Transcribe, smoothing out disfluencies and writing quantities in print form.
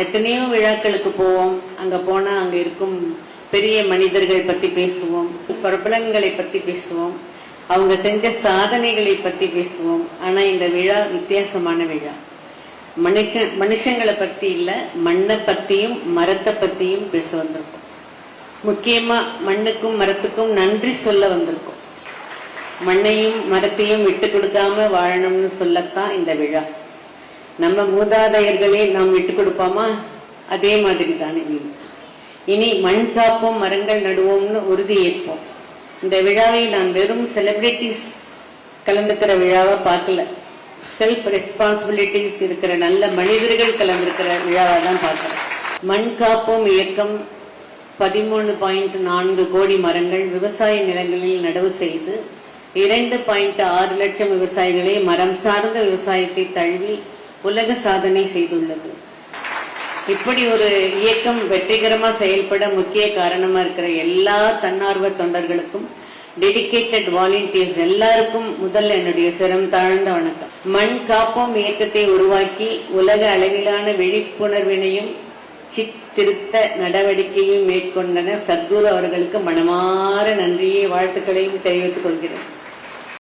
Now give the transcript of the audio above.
எத்தனையோ விழாக்களுக்கு போவோம். அங்க போனா அங்க இருக்கும் பெரிய மனிதர்கள் பத்தி பேசுவோம், பிரபலங்களை பத்தி பேசுவோம், அவங்க செஞ்ச சாதனைகளை பத்தி பேசுவோம். ஆனா இந்த விழா வித்தியாசமான விழா. மனுஷங்களை பத்தி இல்ல, மண்ணை பத்தியும் மரத்தை பத்தியும் பேச வந்திருக்கோம். முக்கியமா மண்ணுக்கும் மரத்துக்கும் நன்றி சொல்ல வந்திருக்கோம். மண்ணையும் மரத்தையும் விட்டு கொடுக்காம வாழணும்னு சொல்லத்தான் இந்த விழா. நம்ம மூதாதையர்களே நாம் விட்டு கொடுப்போமா? அதே மாதிரி தானே இனி மண் காப்போம் மரங்கள் நடுவோம்னு உறுதி ஏற்போம். இந்த விழாவை நான் வெறும் செலிபிரிட்டிஸ் கலந்துக்கிற விழாவை பார்க்கல, செல்ஃப் ரெஸ்பான்சிபிலிட்டிஸ் இருக்கிற நல்ல மனிதர்கள் கலந்திருக்கிற விழாவை தான் பார்க்கிறேன். மண் காப்போம் இயக்கம் 13.4 கோடி மரங்கள் விவசாய நிலங்களில் நடவு செய்து 2.6 லட்சம் விவசாயிகளை மரம் சார்ந்த விவசாயத்தை தழுவி உலக சாதனை செய்துள்ளது. இப்படி ஒரு இயக்கம் வெற்றிகரமா செயல்பட முக்கிய காரணமா இருக்கிற எல்லா தன்னார்வ தொண்டர்களுக்கும், டெடிகேட்டட் வாலண்டியர்ஸ் எல்லாருக்கும் முதல்ல என்னுடைய சிரம் தாழ்ந்த வணக்கம். மண் காப்போம் இயக்கத்தை உருவாக்கி உலக அளவிலான விழிப்புணர்வினையும் திருத்த நடவடிக்கையும் மேற்கொண்டன சத்குரு அவர்களுக்கு மனமாற நன்றியை வாழ்த்துக்களையும் தெரிவித்துக் கொள்கிறேன்.